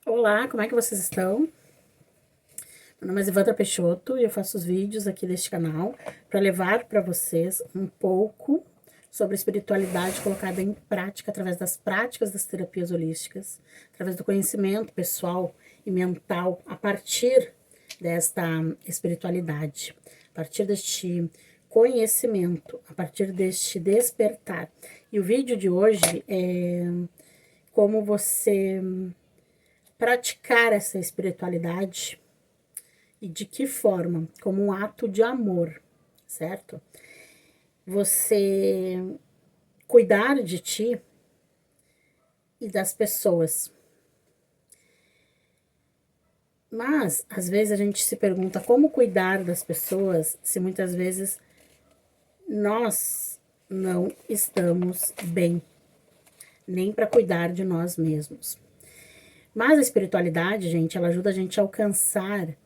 Olá, como é que vocês estão? Meu nome é Evandra Peixoto e eu faço os vídeos aqui deste canal para levar para vocês um pouco sobre espiritualidade colocada em prática através das práticas das terapias holísticas, através do conhecimento pessoal e mental a partir desta espiritualidade, a partir deste conhecimento, a partir deste despertar. E o vídeo de hoje é como você praticar essa espiritualidade e de que forma? Como um ato de amor, certo? Você cuidar de ti e das pessoas. Mas, às vezes, a gente se pergunta como cuidar das pessoas se muitas vezes nós não estamos bem, nem para cuidar de nós mesmos. Mas a espiritualidade, gente, ela ajuda a gente a alcançar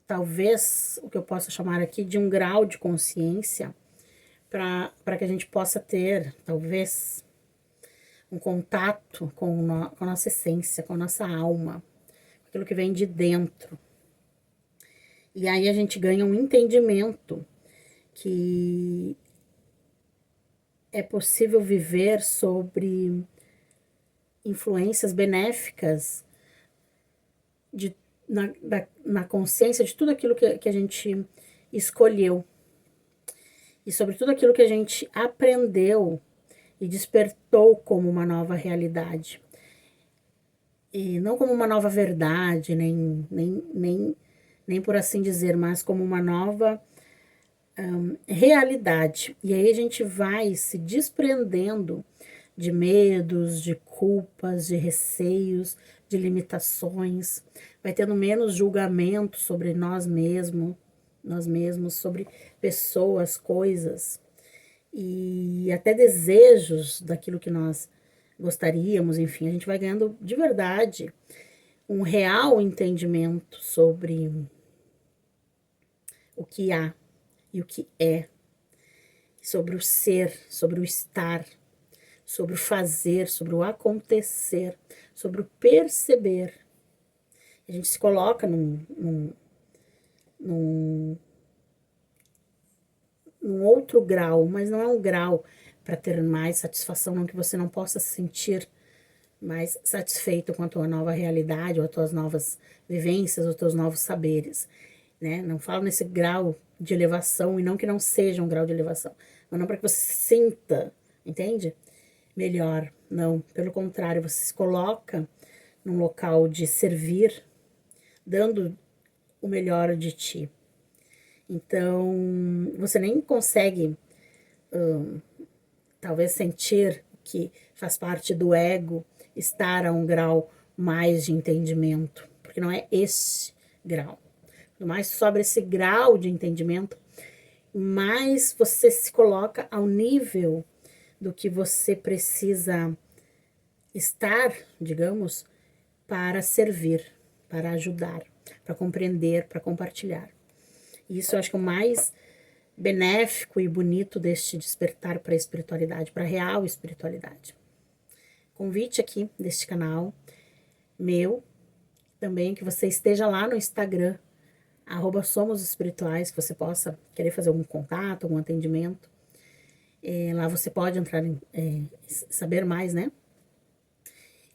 talvez o que eu possa chamar aqui de um grau de consciência para que a gente possa ter, talvez, um contato com a nossa essência, com a nossa alma, aquilo que vem de dentro. E aí a gente ganha um entendimento que é possível viver sobre influências benéficas na consciência de tudo aquilo que a gente escolheu e sobre tudo aquilo que a gente aprendeu e despertou como uma nova realidade. E não como uma nova verdade, nem por assim dizer, mas como uma nova realidade. E aí a gente vai se desprendendo de medos, de culpas, de receios, de limitações, vai tendo menos julgamento sobre nós mesmos, sobre pessoas, coisas e até desejos daquilo que nós gostaríamos, enfim, a gente vai ganhando de verdade um real entendimento sobre o que há e o que é, sobre o ser, sobre o estar, sobre o fazer, sobre o acontecer, sobre o perceber. A gente se coloca num outro grau, mas não é um grau para ter mais satisfação, não que você não possa se sentir mais satisfeito com a tua nova realidade, ou as tuas novas vivências, ou os teus novos saberes, né? Não falo nesse grau de elevação, e não que não seja um grau de elevação, mas não para que você se sinta, entende? Melhor, não. Pelo contrário, você se coloca num local de servir, dando o melhor de ti. Então, você nem consegue, talvez, sentir que faz parte do ego estar a um grau mais de entendimento, porque não é esse grau. Quanto mais sobre esse grau de entendimento, mais você se coloca ao nível do que você precisa estar, digamos, para servir, para ajudar, para compreender, para compartilhar. E isso eu acho que é o mais benéfico e bonito deste despertar para a espiritualidade, para a real espiritualidade. Convite aqui deste canal meu, também que você esteja lá no Instagram, @somosespirituais, que você possa querer fazer algum contato, algum atendimento. Lá você pode entrar saber mais, né?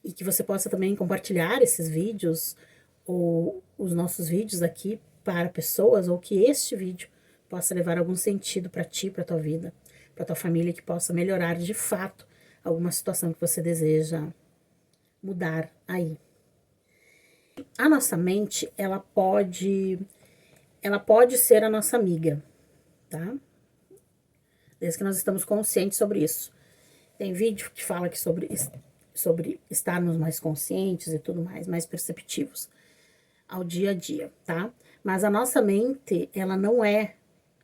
E que você possa também compartilhar esses vídeos ou os nossos vídeos aqui para pessoas, ou que este vídeo possa levar algum sentido para ti, para tua vida, para tua família, que possa melhorar de fato alguma situação que você deseja mudar aí. A nossa mente, ela pode ser a nossa amiga, tá? Desde que nós estamos conscientes sobre isso. Tem vídeo que fala que sobre estarmos mais conscientes e tudo mais perceptivos ao dia a dia, tá? Mas a nossa mente, ela não é,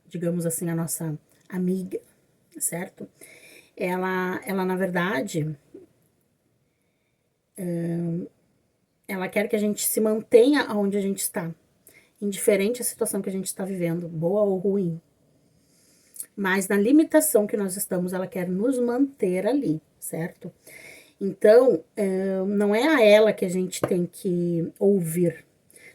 digamos assim, a nossa amiga, certo? Ela na verdade, ela quer que a gente se mantenha onde a gente está, indiferente à situação que a gente está vivendo, boa ou ruim. Mas na limitação que nós estamos, ela quer nos manter ali, certo? Então, não é a ela que a gente tem que ouvir.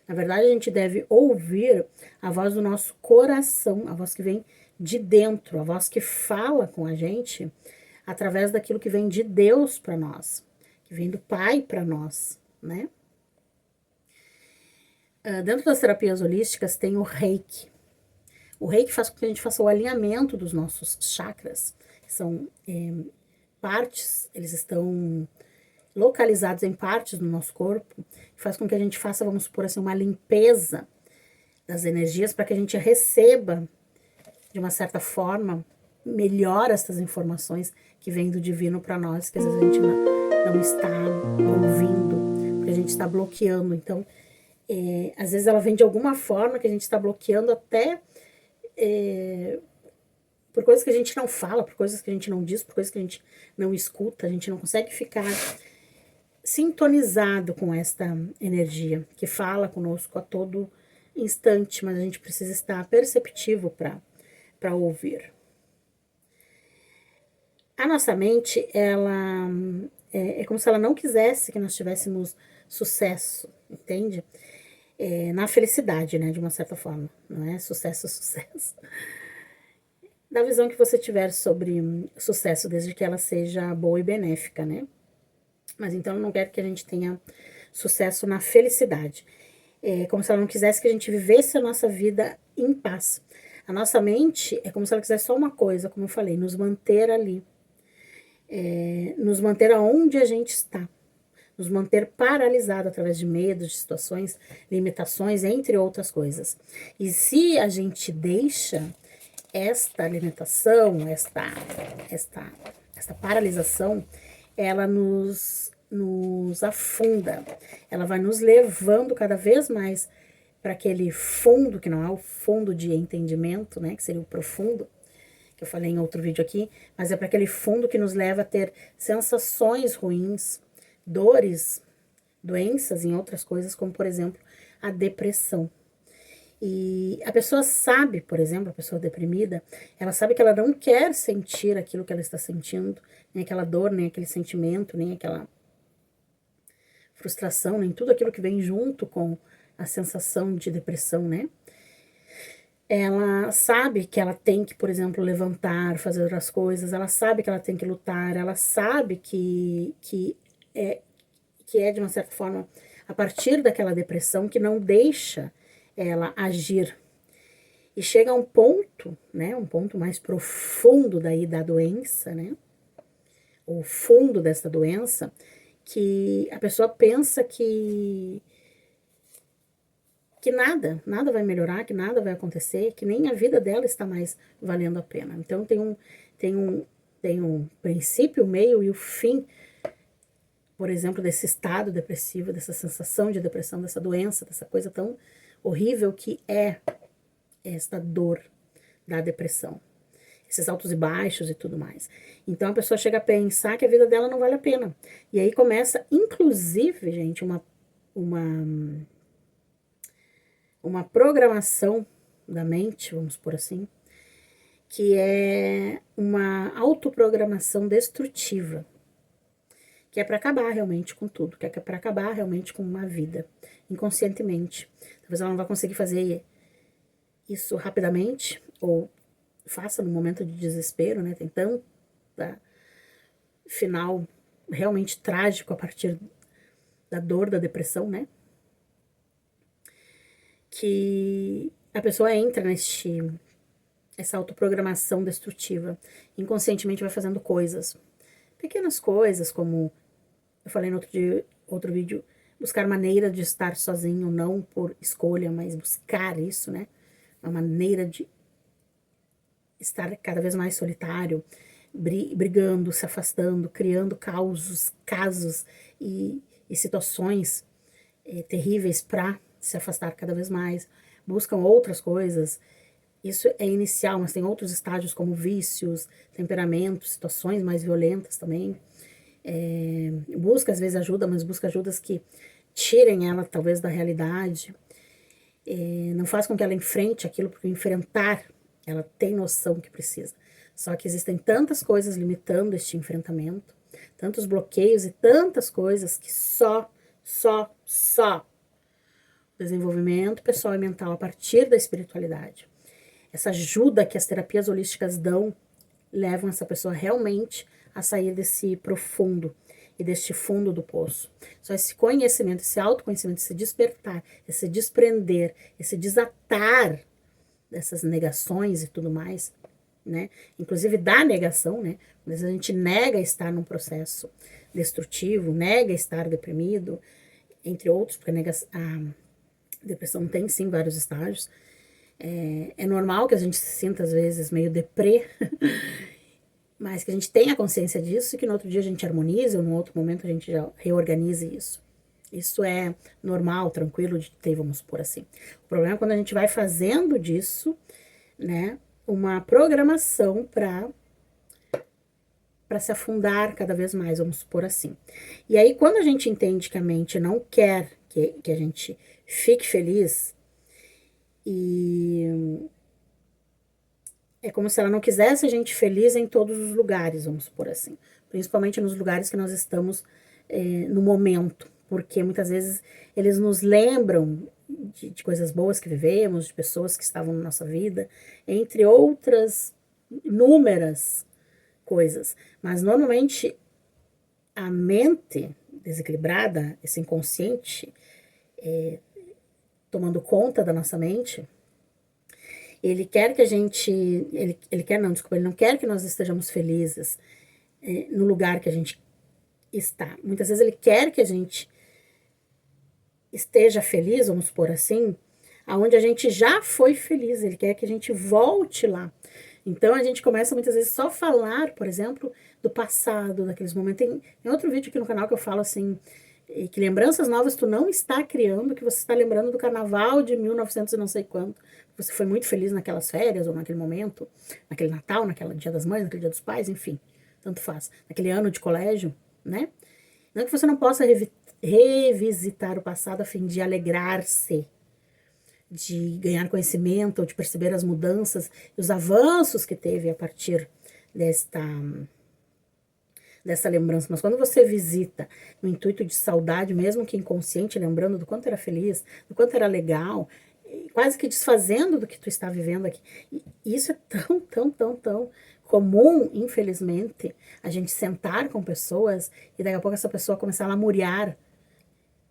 Na verdade, a gente deve ouvir a voz do nosso coração, a voz que vem de dentro, a voz que fala com a gente através daquilo que vem de Deus para nós, que vem do Pai para nós, né? Dentro das terapias holísticas tem o Reiki. O Reiki faz com que a gente faça o alinhamento dos nossos chakras, que são partes, eles estão localizados em partes do nosso corpo, faz com que a gente faça, vamos supor assim, uma limpeza das energias para que a gente receba, de uma certa forma, melhor essas informações que vêm do divino para nós, que às vezes a gente não está ouvindo, porque a gente está bloqueando. Então, às vezes ela vem de alguma forma que a gente está bloqueando até por coisas que a gente não fala, por coisas que a gente não diz, por coisas que a gente não escuta, a gente não consegue ficar sintonizado com esta energia que fala conosco a todo instante, mas a gente precisa estar perceptivo para ouvir. A nossa mente, ela é como se ela não quisesse que nós tivéssemos sucesso, entende? Na felicidade, né, de uma certa forma, não é sucesso, sucesso. Da visão que você tiver sobre sucesso, desde que ela seja boa e benéfica, né? Mas então não quero que a gente tenha sucesso na felicidade. É como se ela não quisesse que a gente vivesse a nossa vida em paz. A nossa mente é como se ela quisesse só uma coisa, como eu falei, nos manter ali. Nos manter aonde a gente está. Nos manter paralisado através de medos, de situações, limitações, entre outras coisas. E se a gente deixa esta limitação, esta paralisação, ela nos afunda, ela vai nos levando cada vez mais para aquele fundo, que não é o fundo de entendimento, né, que seria o profundo, que eu falei em outro vídeo aqui, mas é para aquele fundo que nos leva a ter sensações ruins, dores, doenças em outras coisas, como por exemplo a depressão. E a pessoa sabe, por exemplo, a pessoa deprimida, ela sabe que ela não quer sentir aquilo que ela está sentindo, nem aquela dor, nem aquele sentimento, nem aquela frustração, nem tudo aquilo que vem junto com a sensação de depressão, né? Ela sabe que ela tem que, por exemplo, levantar, fazer outras coisas, ela sabe que ela tem que lutar, ela sabe que é de uma certa forma, a partir daquela depressão que não deixa ela agir. E chega a um ponto, né, um ponto mais profundo daí da doença, né, o fundo dessa doença, que a pessoa pensa que nada vai melhorar, que nada vai acontecer, que nem a vida dela está mais valendo a pena. Então tem um princípio, o meio e o fim, por exemplo, desse estado depressivo, dessa sensação de depressão, dessa doença, dessa coisa tão horrível que é esta dor da depressão, esses altos e baixos e tudo mais. Então a pessoa chega a pensar que a vida dela não vale a pena. E aí começa, inclusive, gente, uma programação da mente, vamos por assim, que é uma autoprogramação destrutiva, que é para acabar realmente com tudo, que é para acabar realmente com uma vida, inconscientemente. Talvez ela não vá conseguir fazer isso rapidamente, ou faça no momento de desespero, né? Tem tanto final realmente trágico a partir da dor, da depressão, né? Que a pessoa entra essa autoprogramação destrutiva. Inconscientemente vai fazendo coisas. Pequenas coisas, como eu falei no outro vídeo, buscar maneira de estar sozinho, não por escolha, mas buscar isso, né? Uma maneira de estar cada vez mais solitário, brigando, se afastando, criando casos e situações terríveis para se afastar cada vez mais. Buscam outras coisas. Isso é inicial, mas tem outros estágios como vícios, temperamentos, situações mais violentas também. Busca às vezes ajuda, mas busca ajudas que tirem ela talvez da realidade. Não faz com que ela enfrente aquilo, porque enfrentar, ela tem noção que precisa. Só que existem tantas coisas limitando este enfrentamento, tantos bloqueios e tantas coisas que só desenvolvimento pessoal e mental a partir da espiritualidade. Essa ajuda que as terapias holísticas dão, levam essa pessoa realmente a sair desse profundo e deste fundo do poço. Só esse conhecimento, esse autoconhecimento, esse despertar, esse desprender, esse desatar dessas negações e tudo mais, né? Inclusive da negação, né? Às vezes a gente nega estar num processo destrutivo, nega estar deprimido, entre outros, porque a depressão tem sim vários estágios. É normal que a gente se sinta às vezes meio deprê, mas que a gente tenha consciência disso e que no outro dia a gente harmonize ou no outro momento a gente já reorganize isso. Isso é normal, tranquilo de ter, vamos supor assim. O problema é quando a gente vai fazendo disso, né, uma programação para se afundar cada vez mais, vamos supor assim. E aí, quando a gente entende que a mente não quer que a gente fique feliz, e é como se ela não quisesse a gente feliz em todos os lugares, vamos supor assim. Principalmente nos lugares que nós estamos no momento, porque muitas vezes eles nos lembram de coisas boas que vivemos, de pessoas que estavam na nossa vida, entre outras inúmeras coisas. Mas normalmente a mente desequilibrada, esse inconsciente, tomando conta da nossa mente, ele quer que a gente, ele quer não, desculpa, ele não quer que nós estejamos felizes no lugar que a gente está. Muitas vezes ele quer que a gente esteja feliz, vamos supor assim, aonde a gente já foi feliz, ele quer que a gente volte lá. Então a gente começa muitas vezes só a falar, por exemplo, do passado, daqueles momentos. Tem outro vídeo aqui no canal que eu falo assim, que lembranças novas tu não está criando, que você está lembrando do carnaval de 1900 e não sei quanto. Você foi muito feliz naquelas férias, ou naquele momento, naquele Natal, naquele Dia das Mães, naquele Dia dos Pais, enfim, tanto faz. Naquele ano de colégio, né? Não que você não possa revisitar o passado a fim de alegrar-se, de ganhar conhecimento, ou de perceber as mudanças e os avanços que teve a partir dessa lembrança. Mas quando você visita no intuito de saudade, mesmo que inconsciente, lembrando do quanto era feliz, do quanto era legal, quase que desfazendo do que tu está vivendo aqui. E isso é tão comum, infelizmente, a gente sentar com pessoas e daqui a pouco essa pessoa começar a lamuriar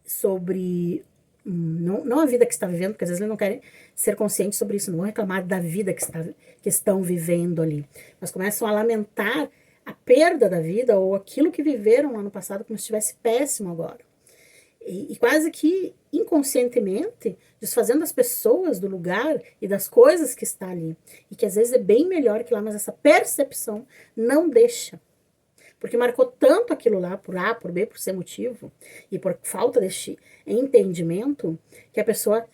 sobre não a vida que está vivendo, porque às vezes eles não querem ser conscientes sobre isso, não vão reclamar da vida que estão vivendo ali, mas começam a lamentar a perda da vida ou aquilo que viveram lá no passado como se estivesse péssimo agora. E quase que inconscientemente desfazendo as pessoas do lugar e das coisas que está ali. E que às vezes é bem melhor que lá, mas essa percepção não deixa. Porque marcou tanto aquilo lá, por A, por B, por C motivo, e por falta deste entendimento, que a pessoa,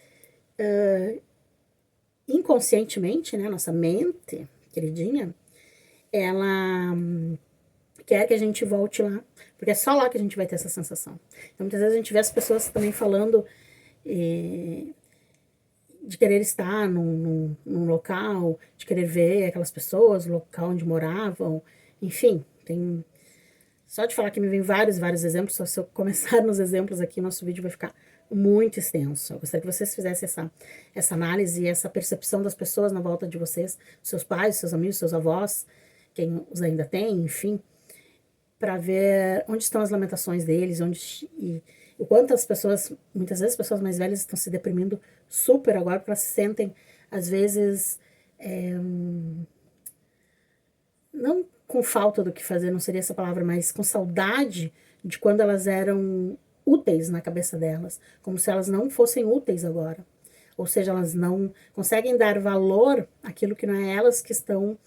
inconscientemente, né, nossa mente, queridinha, ela quer que a gente volte lá, porque é só lá que a gente vai ter essa sensação. Então, muitas vezes a gente vê as pessoas também falando de querer estar num local, de querer ver aquelas pessoas, o local onde moravam, enfim, tem... Só de falar que me vem vários exemplos, só se eu começar nos exemplos aqui, nosso vídeo vai ficar muito extenso. Eu gostaria que vocês fizessem essa análise e essa percepção das pessoas na volta de vocês, seus pais, seus amigos, seus avós, quem os ainda tem, enfim, para ver onde estão as lamentações deles, e o quanto as pessoas, muitas vezes as pessoas mais velhas estão se deprimindo super agora, porque elas se sentem, às vezes, não com falta do que fazer, não seria essa palavra, mas com saudade de quando elas eram úteis na cabeça delas, como se elas não fossem úteis agora. Ou seja, elas não conseguem dar valor àquilo que não é elas que estão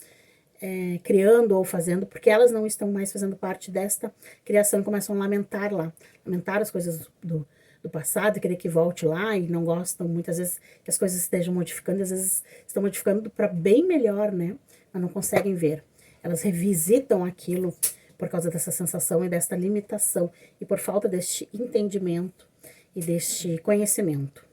criando ou fazendo, porque elas não estão mais fazendo parte desta criação e começam a lamentar lá, lamentar as coisas do passado, querer que volte lá e não gostam muitas vezes que as coisas estejam modificando, e às vezes estão modificando para bem melhor, né? Mas não conseguem ver. Elas revisitam aquilo por causa dessa sensação e desta limitação e por falta deste entendimento e deste conhecimento.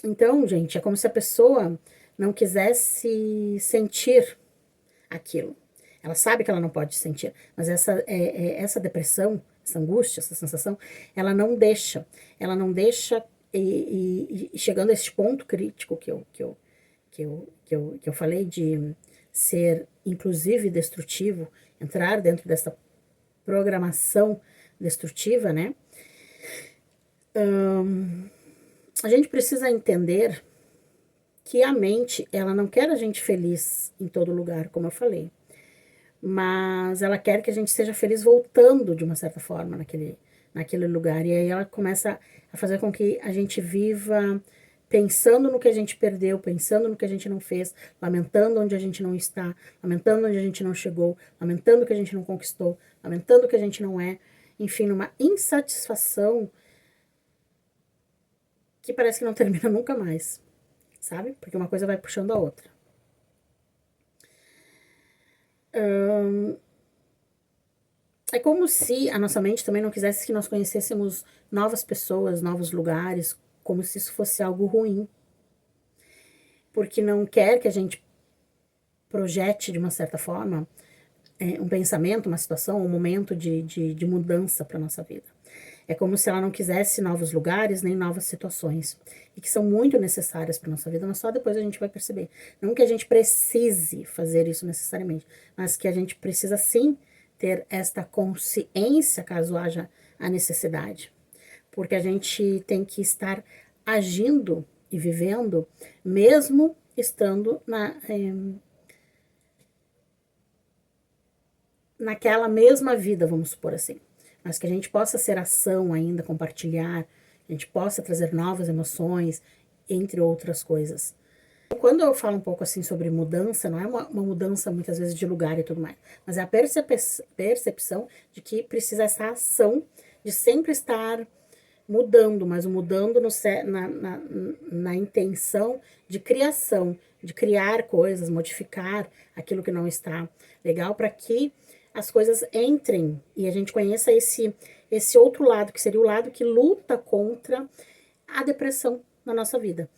Então, gente, é como se a pessoa não quisesse sentir aquilo. Ela sabe que ela não pode sentir, mas essa depressão, essa angústia, essa sensação, ela não deixa, e chegando a este ponto crítico que eu falei de ser inclusive destrutivo, entrar dentro dessa programação destrutiva, né? A gente precisa entender que a mente, ela não quer a gente feliz em todo lugar, como eu falei, mas ela quer que a gente seja feliz voltando de uma certa forma naquele lugar, e aí ela começa a fazer com que a gente viva pensando no que a gente perdeu, pensando no que a gente não fez, lamentando onde a gente não está, lamentando onde a gente não chegou, lamentando o que a gente não conquistou, lamentando o que a gente não é, enfim, numa insatisfação que parece que não termina nunca mais, sabe? Porque uma coisa vai puxando a outra. É como se a nossa mente também não quisesse que nós conhecêssemos novas pessoas, novos lugares, como se isso fosse algo ruim. Porque não quer que a gente projete, de uma certa forma, um pensamento, uma situação, um momento de mudança para a nossa vida. É como se ela não quisesse novos lugares, nem novas situações. E que são muito necessárias para a nossa vida, mas só depois a gente vai perceber. Não que a gente precise fazer isso necessariamente, mas que a gente precisa sim ter esta consciência caso haja a necessidade. Porque a gente tem que estar agindo e vivendo, mesmo estando naquela mesma vida, vamos supor assim. Mas que a gente possa ser ação ainda, compartilhar, a gente possa trazer novas emoções, entre outras coisas. Quando eu falo um pouco assim sobre mudança, não é uma mudança muitas vezes de lugar e tudo mais, mas é a percepção de que precisa essa ação de sempre estar mudando, mas mudando na intenção de criação, de criar coisas, modificar aquilo que não está legal, para que as coisas entrem e a gente conheça esse outro lado, que seria o lado que luta contra a depressão na nossa vida.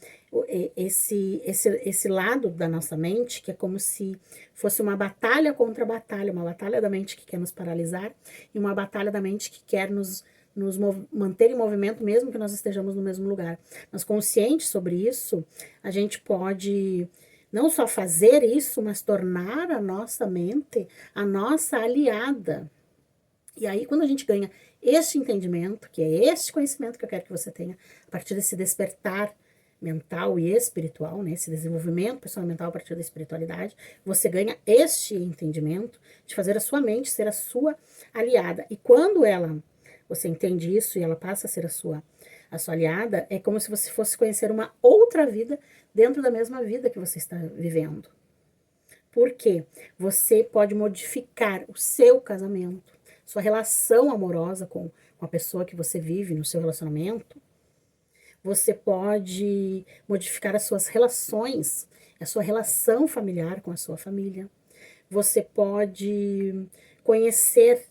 Esse lado da nossa mente, que é como se fosse uma batalha contra a batalha, uma batalha da mente que quer nos paralisar e uma batalha da mente que quer nos manter em movimento, mesmo que nós estejamos no mesmo lugar. Mas conscientes sobre isso, a gente pode não só fazer isso, mas tornar a nossa mente a nossa aliada. E aí, quando a gente ganha este entendimento, que é este conhecimento que eu quero que você tenha, a partir desse despertar mental e espiritual, né, esse desenvolvimento pessoal e mental a partir da espiritualidade, você ganha este entendimento de fazer a sua mente ser a sua aliada. E quando você entende isso e ela passa a ser a sua aliada, é como se você fosse conhecer uma outra vida dentro da mesma vida que você está vivendo. Por quê? Você pode modificar o seu casamento, sua relação amorosa com a pessoa que você vive no seu relacionamento. Você pode modificar as suas relações, a sua relação familiar com a sua família. Você pode conhecer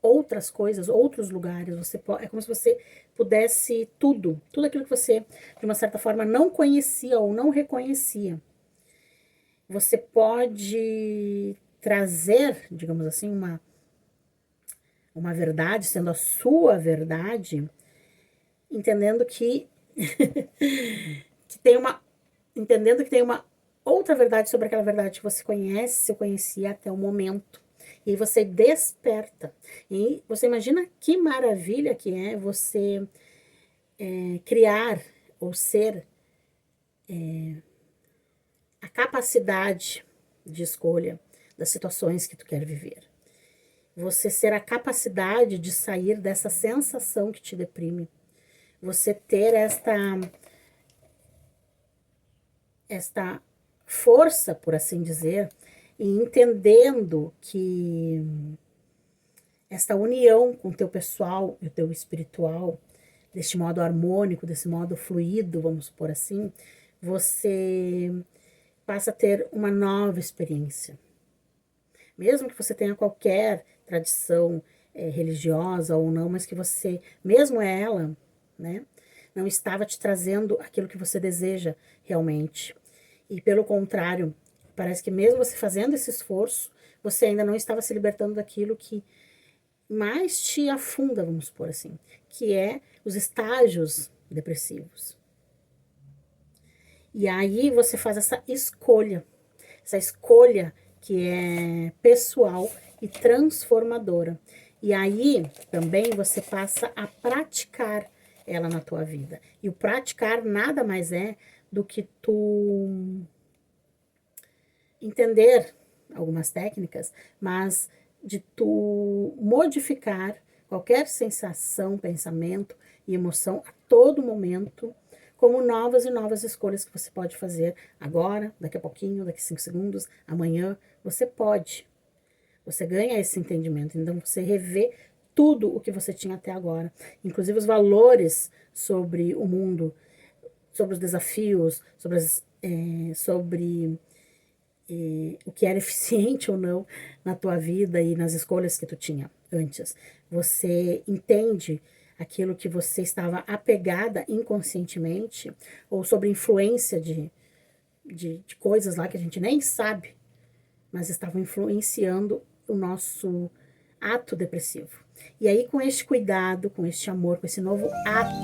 outras coisas, outros lugares. É como se você pudesse tudo aquilo que você, de uma certa forma, não conhecia ou não reconhecia. Você pode trazer, digamos assim, uma verdade, sendo a sua verdade, entendendo que entendendo que tem uma outra verdade sobre aquela verdade que você conhece, eu conhecia até o momento. E aí você desperta. E você imagina que maravilha que é você criar ou ser a capacidade de escolha das situações que tu quer viver. Você ser a capacidade de sair dessa sensação que te deprime. Você ter esta força, por assim dizer, e entendendo que esta união com o teu pessoal e o teu espiritual, deste modo harmônico, desse modo fluido, vamos supor assim, você passa a ter uma nova experiência. Mesmo que você tenha qualquer tradição religiosa ou não, mas que você, mesmo ela, né, não estava te trazendo aquilo que você deseja realmente. E pelo contrário, Parece que mesmo você fazendo esse esforço, você ainda não estava se libertando daquilo que mais te afunda, vamos supor assim, que é os estágios depressivos. E aí você faz essa escolha que é pessoal e transformadora. E aí também você passa a praticar ela na tua vida. E o praticar nada mais é do que tu entender algumas técnicas, mas de tu modificar qualquer sensação, pensamento e emoção a todo momento, como novas e novas escolhas que você pode fazer agora, daqui a pouquinho, daqui a 5 segundos, amanhã, você pode. Você ganha esse entendimento, então você revê tudo o que você tinha até agora, inclusive os valores sobre o mundo, sobre os desafios, sobre o que era eficiente ou não na tua vida e nas escolhas que tu tinha antes. Você entende aquilo que você estava apegada inconscientemente, ou sobre influência de coisas lá que a gente nem sabe, mas estavam influenciando o nosso ato depressivo. E aí, com este cuidado, com este amor, com esse novo ato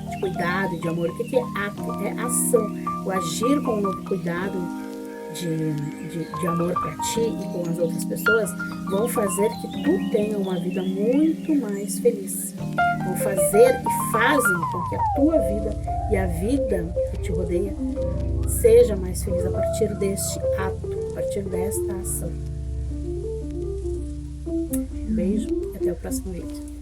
de cuidado e de amor, o que é ato? É ação. O agir com um novo cuidado de amor para ti e com as outras pessoas vão fazer que tu tenha uma vida muito mais feliz. Vão fazer e fazem com que a tua vida e a vida que te rodeia seja mais feliz a partir deste ato, a partir desta ação. Um beijo e até o próximo vídeo.